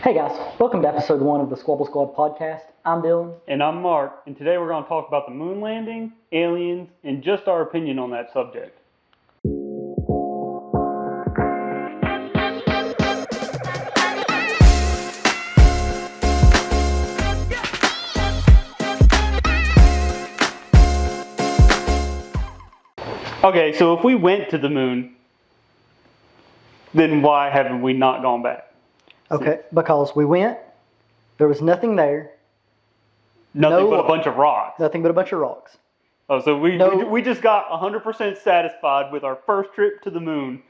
Hey guys, welcome to episode 1 of the Squabble Squad podcast. I'm Dylan. And I'm Mark, and today we're going to talk about the moon landing, aliens, and just our opinion on that subject. Okay, so if we went to the moon, then why haven't we not gone back? Okay, because we went, there was nothing there. Nothing but a bunch of rocks. Nothing but a bunch of rocks. Oh, so we just got 100% satisfied with our first trip to the moon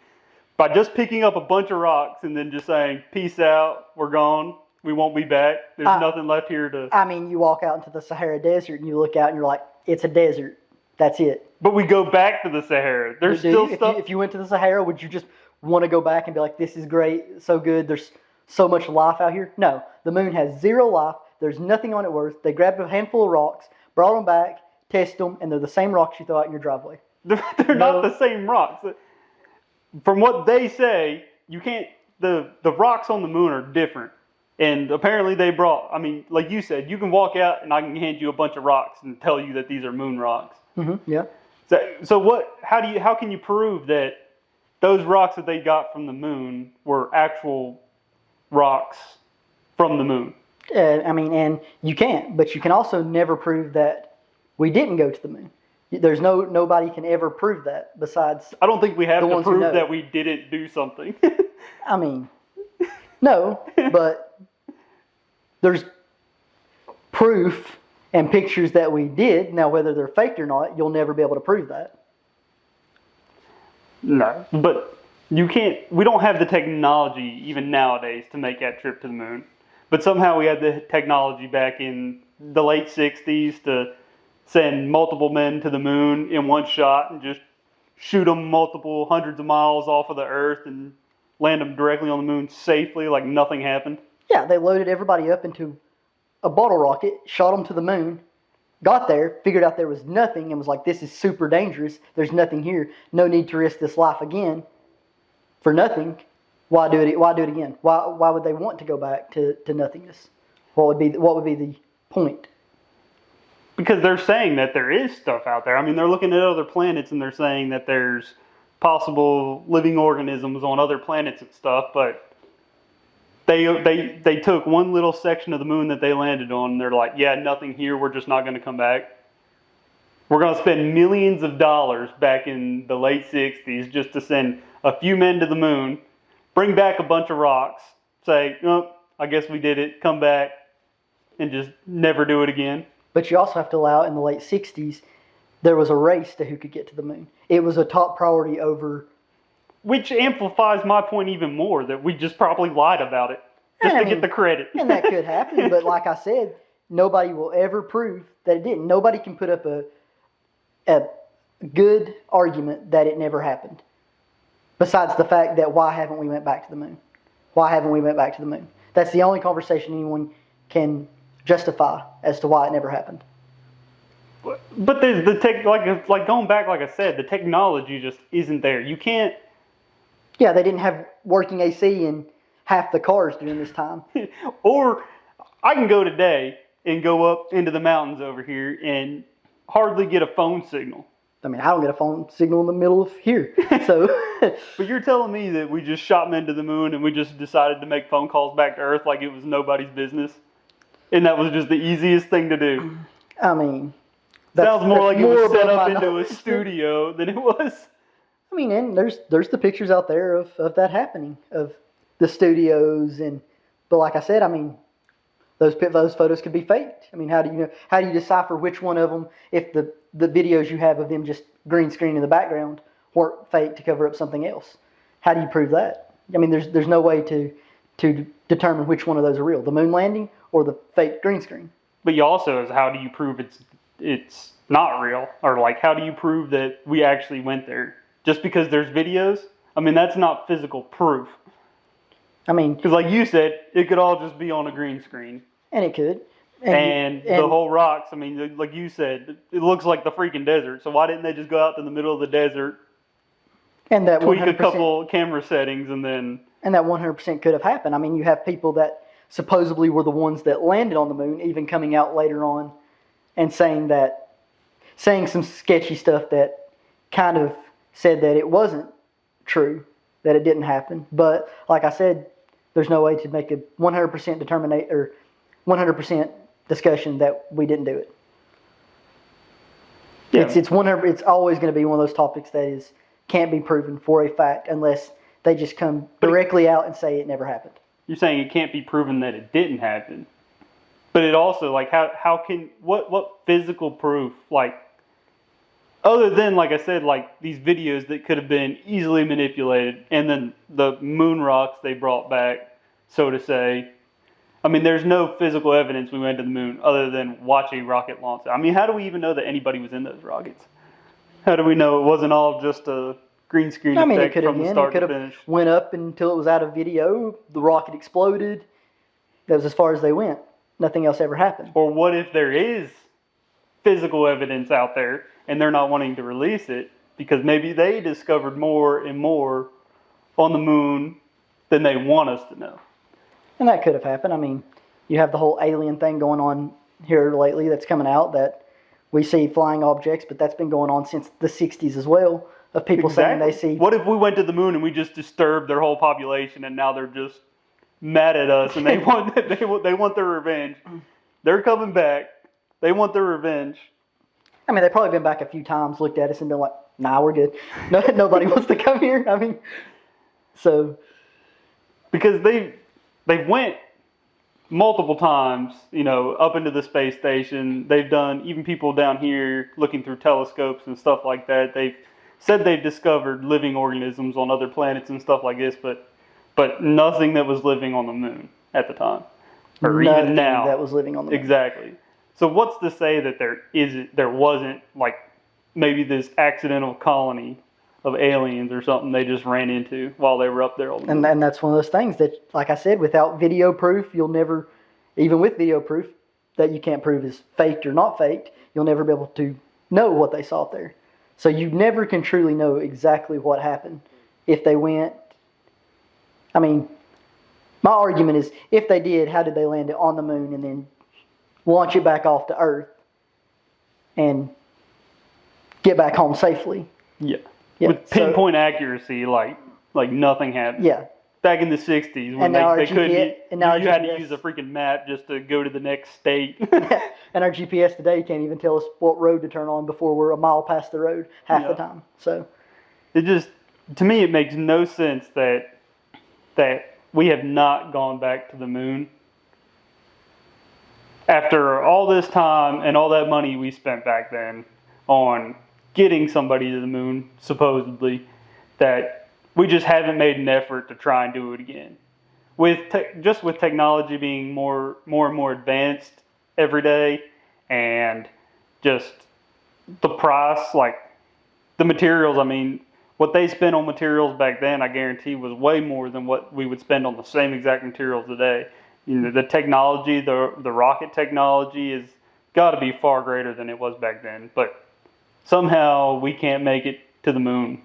by just picking up a bunch of rocks and then just saying, peace out, we're gone, we won't be back, there's nothing left here to... I mean, you walk out into the Sahara Desert and you look out and you're like, it's a desert. That's it. But we go back to the Sahara. There's still stuff... If you went to the Sahara, would you just want to go back and be like, this is great, so good, there's so much life out here? No. The moon has zero life. There's nothing on it worth. They grabbed a handful of rocks, brought them back, tested them, and they're the same rocks you throw out in your driveway. They're not the same rocks. From what they say, you can't... The rocks on the moon are different. And apparently they brought... I mean, like you said, you can walk out and I can hand you a bunch of rocks and tell you that these are moon rocks. Mm-hmm, yeah. So what? How can you prove that those rocks that they got from the moon were actual rocks from the moon? I mean, and you can't, but you can also never prove that we didn't go to the moon. There's nobody can ever prove that besides. I don't think we have to prove that we didn't do something. I mean, no, but there's proof and pictures that we did. Now, whether they're faked or not, you'll never be able to prove that. No, but you can't. We don't have the technology even nowadays to make that trip to the moon. But somehow we had the technology back in the late 60s to send multiple men to the moon in one shot and just shoot them multiple hundreds of miles off of the Earth and land them directly on the moon safely like nothing happened. Yeah, they loaded everybody up into a bottle rocket, shot them to the moon, got there, figured out there was nothing, and was like, this is super dangerous. There's nothing here. No need to risk this life again for nothing. Why do it? Why do it again? Why would they want to go back to nothingness? What would be the point? Because they're saying that there is stuff out there. I mean, they're looking at other planets and they're saying that there's possible living organisms on other planets and stuff. But they took one little section of the moon that they landed on. And they're like, yeah, nothing here. We're just not going to come back. We're going to spend millions of dollars back in the late 60s just to send a few men to the moon. Bring back a bunch of rocks, say, oh, I guess we did it, come back, and just never do it again. But you also have to allow, in the late 60s, there was a race to who could get to the moon. It was a top priority over... Which amplifies my point even more, that we just probably lied about it, just to get the credit. And that could happen, but like I said, nobody will ever prove that it didn't. Nobody can put up a good argument that it never happened. Besides the fact that why haven't we went back to the moon? Why haven't we went back to the moon? That's the only conversation anyone can justify as to why it never happened. But there's the tech, like going back, like I said, the technology just isn't there. You can't. Yeah, they didn't have working AC in half the cars during this time. Or I can go today and go up into the mountains over here and hardly get a phone signal. I mean, I don't get a phone signal in the middle of here, so... But you're telling me that we just shot men to the moon and we just decided to make phone calls back to Earth like it was nobody's business? And that was just the easiest thing to do? I mean... Sounds more like it was set up into a studio than it was... I mean, and there's the pictures out there of that happening, of the studios, but like I said, I mean, those photos could be faked. I mean, how do you decipher which one of them, if the videos you have of them just green screen in the background weren't fake to cover up something else? How do you prove that? I mean, there's no way to determine which one of those are real, the moon landing or the fake green screen. But you also, how do you prove it's not real? Or like, how do you prove that we actually went there? Just because there's videos? I mean, that's not physical proof. I mean... Because like you said, it could all just be on a green screen. And it could. And the whole rocks, I mean, like you said, it looks like the freaking desert. So why didn't they just go out to the middle of the desert, and that tweak a couple camera settings, and then... And that 100% could have happened. I mean, you have people that supposedly were the ones that landed on the moon, even coming out later on and saying some sketchy stuff that kind of said that it wasn't true, that it didn't happen. But like I said, there's no way to make a 100% determinate or 100% discussion that we didn't do it. Yeah. It's 100. It's always going to be one of those topics that can't be proven for a fact unless they just come directly out and say it never happened. You're saying it can't be proven that it didn't happen, but it also, like, how can what physical proof, like, other than, like I said, like these videos that could have been easily manipulated, and then the moon rocks they brought back, so to say. I mean, there's no physical evidence we went to the moon other than watch a rocket launch. I mean, how do we even know that anybody was in those rockets? How do we know it wasn't all just a green screen effect from the start to finish? Went up until it was out of video. The rocket exploded. That was as far as they went. Nothing else ever happened. Or what if there is physical evidence out there and they're not wanting to release it because maybe they discovered more and more on the moon than they want us to know? And that could have happened. I mean, you have the whole alien thing going on here lately that's coming out that we see flying objects, but that's been going on since the 60s as well, of people saying they see... What if we went to the moon and we just disturbed their whole population and now they're just mad at us and they want their revenge? They're coming back. They want their revenge. I mean, they've probably been back a few times, looked at us and been like, nah, we're good. Nobody wants to come here. I mean, so... Because they went multiple times, you know, up into the space station. They've done, even people down here looking through telescopes and stuff like that, they've said they've discovered living organisms on other planets and stuff like this, but nothing that was living on the moon at the time. Or nothing even now. That was living on the moon. Exactly. So what's to say that there wasn't, like, maybe this accidental colony of aliens or something they just ran into while they were up there on the moon? And that's one of those things that, like I said, without video proof, you'll never, even with video proof that you can't prove is faked or not faked, you'll never be able to know what they saw up there. So you never can truly know exactly what happened. If they went, I mean, my argument is, if they did, how did they land it on the moon and then launch it back off to Earth and get back home safely? Yeah. With pinpoint accuracy, like nothing happened. Yeah. Back in the 60s, when they couldn't, you had to use a freaking map just to go to the next state. And our GPS today can't even tell us what road to turn on before we're a mile past the road half the time. So it just, to me, it makes no sense that we have not gone back to the moon after all this time and all that money we spent back then on getting somebody to the moon, supposedly, that we just haven't made an effort to try and do it again. With technology being more and more advanced every day, and just the price, like the materials, I mean, what they spent on materials back then, I guarantee, was way more than what we would spend on the same exact materials today. You know, the technology, the rocket technology has got to be far greater than it was back then, but somehow we can't make it to the moon.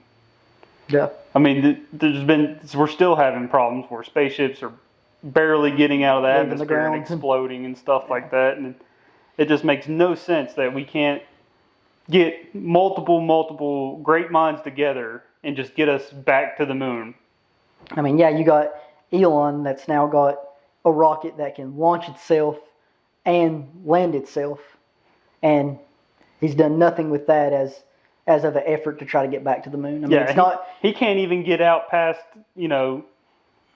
Yeah. I mean, we're still having problems where spaceships are barely getting out of the atmosphere and exploding and stuff like that. And it just makes no sense that we can't get multiple great minds together and just get us back to the moon. I mean, yeah, you got Elon that's now got a rocket that can launch itself and land itself. And he's done nothing with that as of an effort to try to get back to the moon. I mean, he can't even get out past, you know,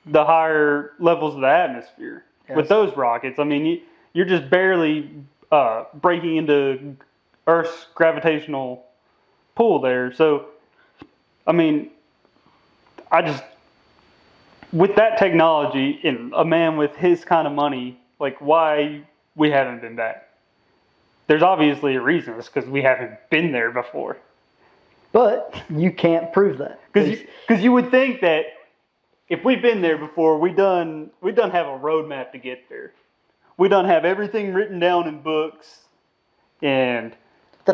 the higher levels of the atmosphere with those rockets. I mean, you're just barely breaking into Earth's gravitational pull there. So, I mean, with that technology and a man with his kind of money, like, why we haven't been back? There's obviously a reason. It's because we haven't been there before. But you can't prove that. Because you would think that if we've been there before, we done have a roadmap to get there. We done have everything written down in books and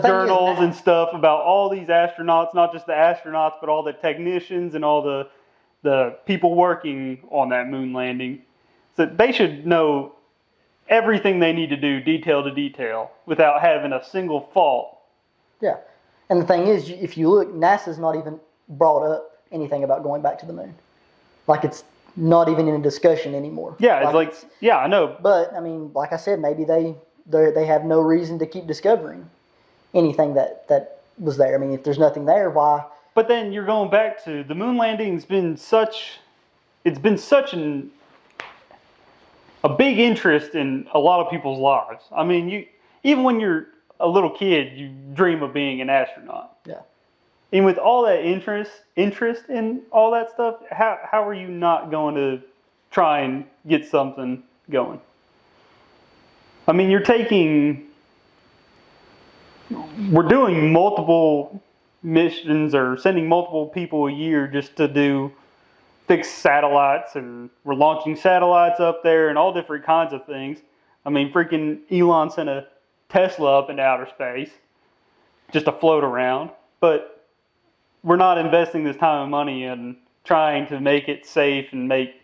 journals and stuff about all these astronauts, not just the astronauts, but all the technicians and all the people working on that moon landing. So they should know everything they need to do, detail to detail, without having a single fault. Yeah. And the thing is, if you look, NASA's not even brought up anything about going back to the moon. Like, it's not even in a discussion anymore. Yeah, yeah, I know. But, I mean, like I said, maybe they have no reason to keep discovering anything that was there. I mean, if there's nothing there, why? But then you're going back to the moon landing's been such a big interest in a lot of people's lives. I mean, even when you're a little kid, you dream of being an astronaut. Yeah. And with all that interest in all that stuff, how are you not going to try and get something going? I mean, we're doing multiple missions or sending multiple people a year just to fix satellites, and we're launching satellites up there and all different kinds of things. I mean, freaking Elon sent a Tesla up into outer space just to float around, but we're not investing this time and money in trying to make it safe and make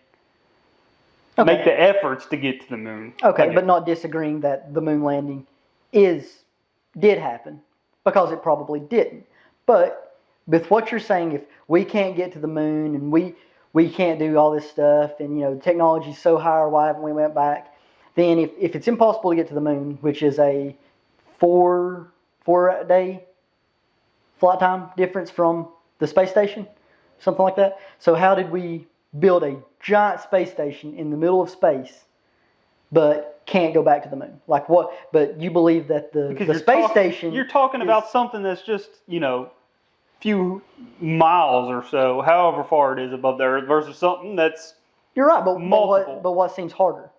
the efforts to get to the moon. Okay, but not disagreeing that the moon landing did happen, because it probably didn't. But with what you're saying, if we can't get to the moon and we can't do all this stuff, and the technology's so high, or why haven't we went back? Then if it's impossible to get to the moon, which is a 4-day flight time difference from the space station, something like that. So how did we build a giant space station in the middle of space, but can't go back to the moon? Like what? But you believe that the space station? You're talking about something that's just few miles or so, however far it is above the Earth, versus something that's You're right, but multiple. But what seems harder?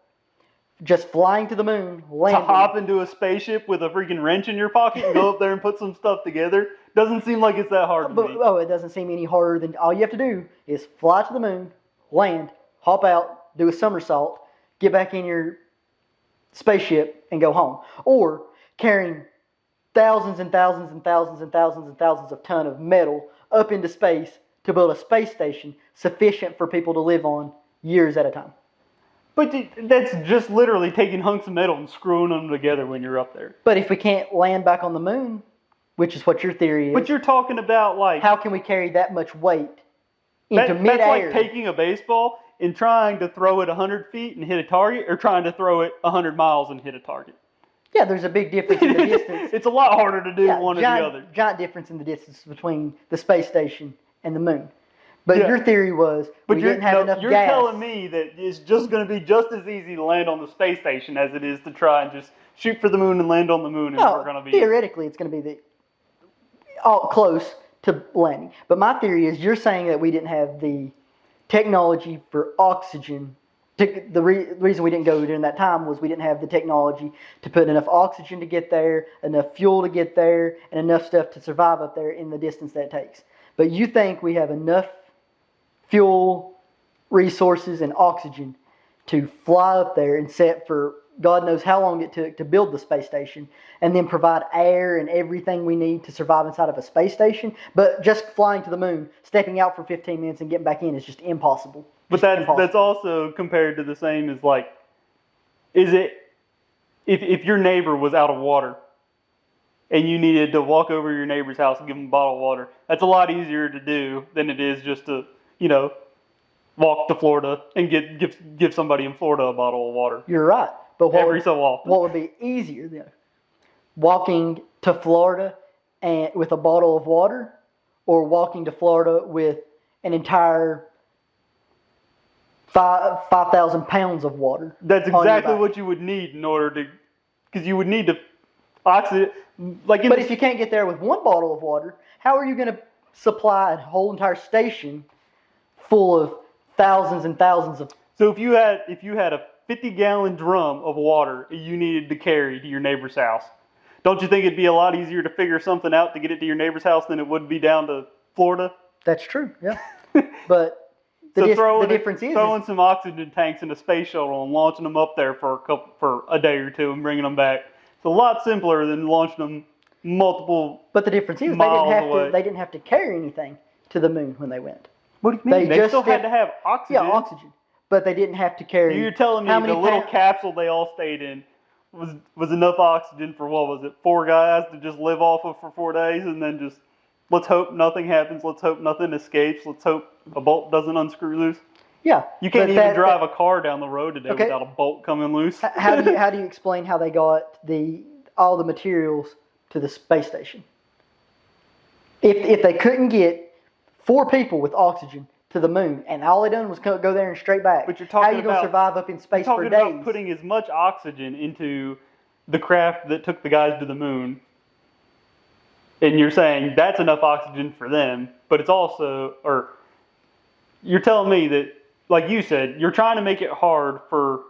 Just flying to the moon, landing. To hop into a spaceship with a freaking wrench in your pocket and go up there and put some stuff together doesn't seem like it's that hard to me. Oh, it doesn't seem any harder than all you have to do is fly to the moon, land, hop out, do a somersault, get back in your spaceship, and go home. Or carrying thousands and thousands and thousands and thousands and thousands of tons of metal up into space to build a space station sufficient for people to live on years at a time. But that's just literally taking hunks of metal and screwing them together when you're up there. But if we can't land back on the moon, which is what your theory is. But you're talking about how can we carry that much weight into midair? That's like taking a baseball and trying to throw it 100 feet and hit a target, or trying to throw it 100 miles and hit a target. Yeah, there's a big difference in the distance. It's a lot harder to do one or the other. Giant difference in the distance between the space station and the moon. But your theory was we didn't have enough gas. You're telling me that it's just going to be just as easy to land on the space station as it is to try and just shoot for the moon and land on the moon, and we're going to be... Theoretically, it's going to be close to landing. But my theory is you're saying that we didn't have the technology for oxygen. The reason we didn't go during that time was we didn't have the technology to put enough oxygen to get there, enough fuel to get there, and enough stuff to survive up there in the distance that it takes. But you think we have enough fuel, resources, and oxygen to fly up there and set for God knows how long it took to build the space station, and then provide air and everything we need to survive inside of a space station. But just flying to the moon, stepping out for 15 minutes and getting back in is just impossible. But that's also compared to the same as if your neighbor was out of water and you needed to walk over to your neighbor's house and give them a bottle of water, that's a lot easier to do than it is just to walk to Florida and give somebody in Florida a bottle of water. You're right. But so often. What would be easier then? Walking to Florida with a bottle of water, or walking to Florida with an entire 5,000 pounds of water? That's exactly what you would need in order to, because you would need to oxidate. But if you can't get there with one bottle of water, how are you going to supply a whole entire station full of thousands and thousands of? So if you had a 50-gallon drum of water you needed to carry to your neighbor's house, don't you think it'd be a lot easier to figure something out to get it to your neighbor's house than it would be down to Florida? That's true, yeah. But the difference is throwing some oxygen tanks in a space shuttle and launching them up there for a day or two and bringing them back. It's a lot simpler than launching them multiple. But the difference is they didn't have to carry anything to the moon when they went. What do you mean? They still had to have oxygen. Yeah, oxygen. but they didn't have to carry. You're telling me how the many little pounds- capsule they all stayed in was enough oxygen for, what was it, 4 guys to just live off of for 4 days, and then just, let's hope nothing happens, let's hope nothing escapes, let's hope a bolt doesn't unscrew loose? Yeah. You can't even drive a car down the road today Okay. without a bolt coming loose. How do you explain how they got all the materials to the space station? If they couldn't get 4 people with oxygen to the moon, and all they done was go there and straight back, But you're how are talking you going to about- survive up in space You're for talking days? about putting as much oxygen into the craft that took the guys to the moon, and you're saying that's enough oxygen for them, but it's also, or you're telling me that, like you said, you're trying to make it hard for,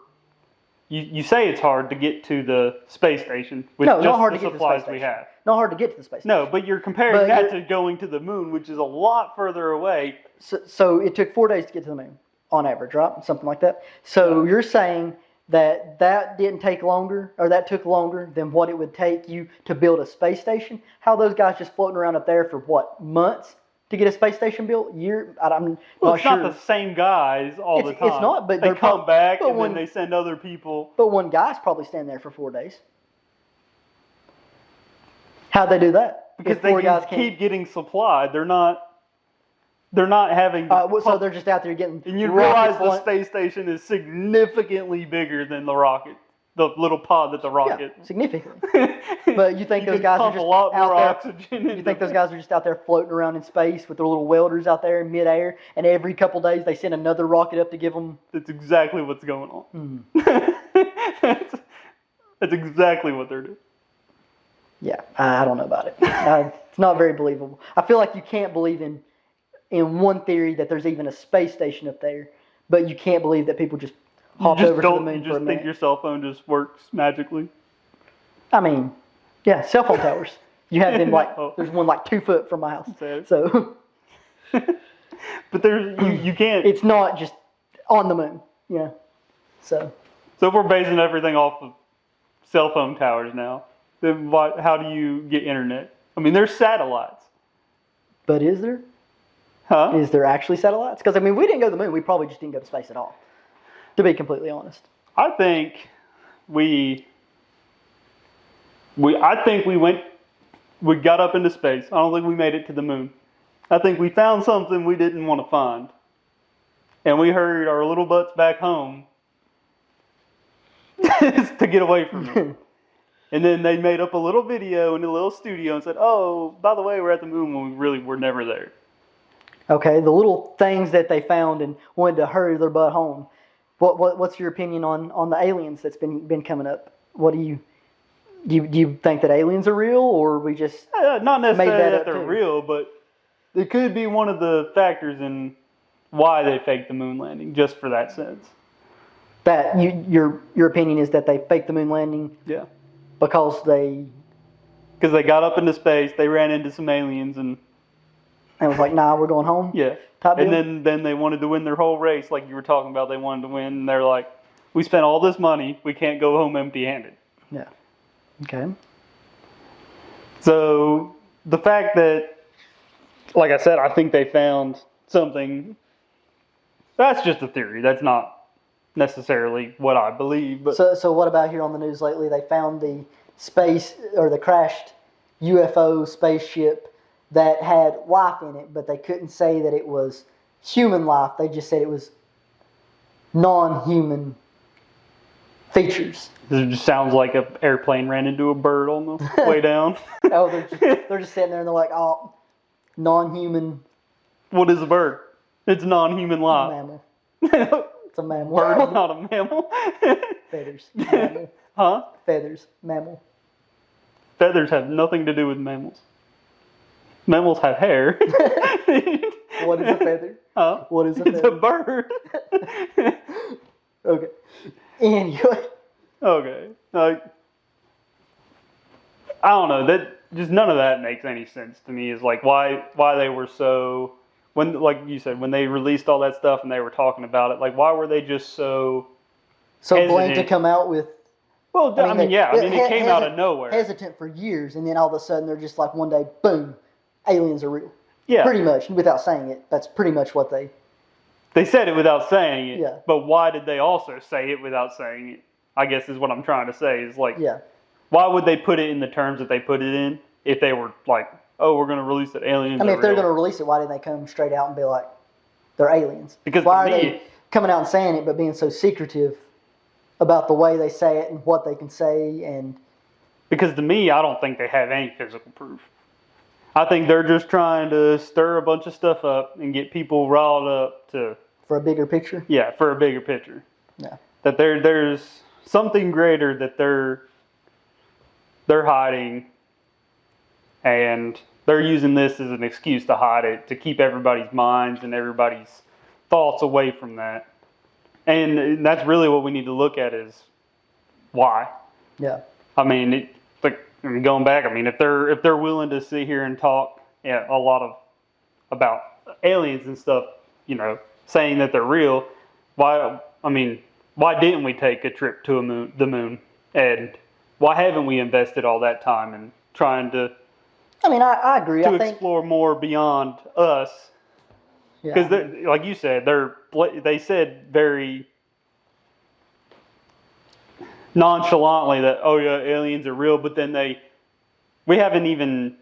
you say it's hard to get to the space station with No, just not hard the to get to the supplies space we station. have. Not hard to get to the space station. No, but you're comparing But that to going to the moon, which is a lot further away. So it took 4 days to get to the moon, on average, right? Something like that. So you're saying that didn't take longer, or that took longer than what it would take you to build a space station? How are those guys just floating around up there for what, months to get a space station built? I'm Well, not it's sure. not the same guys all the time. It's not, but they they're come back but and when- then they send other people. But one guy's probably standing there for 4 days. How'd they do that? Because If they 4 guys can keep getting supplied. They're not having. so they're just out there getting. And you rockets realize the space station is significantly bigger than the rocket, the little pod that the rocket. Yeah, significantly. But you think those can guys are pump just a lot out more there? oxygen. You think those guys are just out there floating around in space with their little welders out there in midair, and every couple days they send another rocket up to give them? That's exactly what's going on. that's exactly what they're doing. Yeah, I don't know about it. It's not very believable. I feel like you can't believe in one theory that there's even a space station up there, but you can't believe that people just hopped over to the moon You for a just think minute. your cell phone just works magically. I mean, yeah, cell phone towers. You have them like Oh. there's one like 2 foot from my house. Sad. So But there's you can't. it's not just on the moon. Yeah. So So if we're basing everything off of cell phone towers now, then how do you get internet? I mean, there's satellites. but is there? Huh? Is there actually satellites? Because I mean, we didn't go to the moon. We probably just didn't go to space at all. To be completely honest. I think we got up into space. I don't think we made it to the moon. I think we found something we didn't want to find. And we hurried our little butts back home to get away from it. And then they made up a little video in a little studio and said, oh, by the way, we're at the moon when we really were never there. Okay, the little things that they found and wanted to hurry their butt home. What's your opinion on the aliens that's been coming up? What do you think that aliens are real, or we just Not necessarily made that that up they're too? real, but it could be one of the factors in why they faked the moon landing, just for that sense. that your opinion is that they faked the moon landing Yeah. because they got up into space, they ran into some aliens, and was like, nah, we're going home. yeah. Type And deal? then they wanted to win their whole race, like you were talking about. They wanted to win, and they're like, we spent all this money, we can't go home empty-handed. Yeah. Okay. So the fact that, like I said, I think they found something, that's just a theory. That's not necessarily what I believe. But So what about here on the news lately? They found the crashed UFO spaceship that had life in it, but they couldn't say that it was human life. They just said it was non-human features. it just sounds like an airplane ran into a bird on the way down. Oh, they're just sitting there and they're like, oh, non-human What is a bird? It's non-human life. mammal. Bird It's a mammal. is not a mammal. Feathers. Mammal. Huh? Feathers. Mammal. Feathers have nothing to do with mammals. Mammals have hair. What is a feather? Huh? What is a It's a feather? bird. Okay. Anyway. Okay. I don't know. That just none of that makes any sense to me. Is like why they were so, when, like you said, when they released all that stuff and they were talking about it, like why were they just so So blank to hesitant? come out with. Well, I mean, it came out of nowhere. Hesitant for years, and then all of a sudden they're just like one day, boom, aliens are real. Yeah. Pretty much, without saying it, that's pretty much what they They said it without saying it. Yeah. But why did they also say it without saying it? I guess is what I'm trying to say. Is like, Yeah. why would they put it in the terms that they put it in if they were like, oh, we're going to release that aliens I mean, are if they're real? going to release it, why didn't they come straight out and be like, they're aliens? Because why to are me, they coming out and saying it but being so secretive about the way they say it and what they can say? And because to me, I don't think they have any physical proof. I think they're just trying to stir a bunch of stuff up and get people riled up to for a bigger picture? Yeah, for a bigger picture. Yeah. That there's something greater that they're hiding, and they're using this as an excuse to hide it, to keep everybody's minds and everybody's thoughts away from that. And that's really what we need to look at is why. Yeah. I mean, going back, I mean, if they're willing to sit here and talk a lot about aliens and stuff, you know, saying that they're real, why? I mean, why didn't we take a trip to the moon? And why haven't we invested all that time in trying to? I mean, I agree. To explore more beyond us, because like you said, they said very nonchalantly that, oh yeah, aliens are real, but then we haven't even,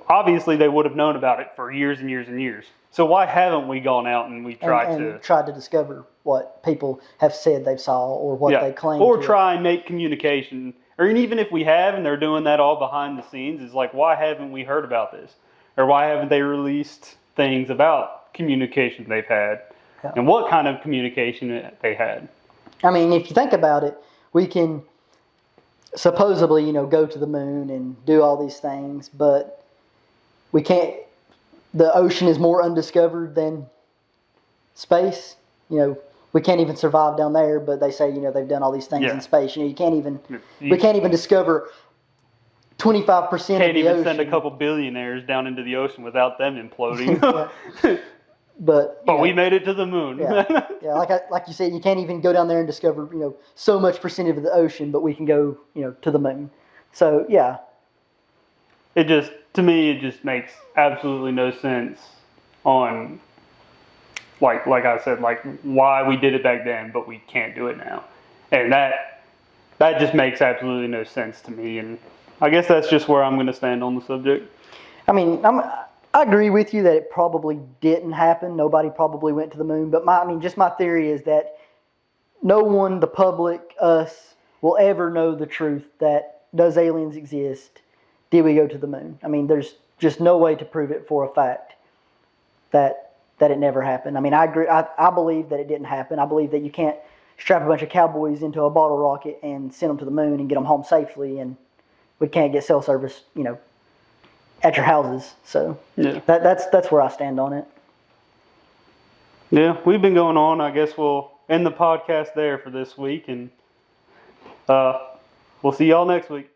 obviously they would have known about it for years and years and years. So why haven't we gone out and we tried to discover what people have said they saw or what they claim? Or try and make communication, or even if we have and they're doing that all behind the scenes, is like, why haven't we heard about this? Or why haven't they released things about communication they've had and what kind of communication they had? I mean, if you think about it, we can supposedly, go to the moon and do all these things, but we can't. The ocean is more undiscovered than space. We can't even survive down there, but they say, they've done all these things in space. We can't even discover 25% of the ocean. Can't even send a couple billionaires down into the ocean without them imploding. But we made it to the moon. Like you said, you can't even go down there and discover, so much percentage of the ocean, but we can go, to the moon. So, yeah. To me, it just makes absolutely no sense on, like I said, like why we did it back then, but we can't do it now. And that just makes absolutely no sense to me. And I guess that's just where I'm going to stand on the subject. I mean, I agree with you that it probably didn't happen. Nobody probably went to the moon. But my theory is that no one, the public, us, will ever know the truth that does aliens exist? Did we go to the moon? I mean, there's just no way to prove it for a fact that it never happened. I mean, I agree. I believe that it didn't happen. I believe that you can't strap a bunch of cowboys into a bottle rocket and send them to the moon and get them home safely, and we can't get cell service, at your houses. So that's where I stand on it. Yeah, we've been going on. I guess we'll end the podcast there for this week, and we'll see y'all next week.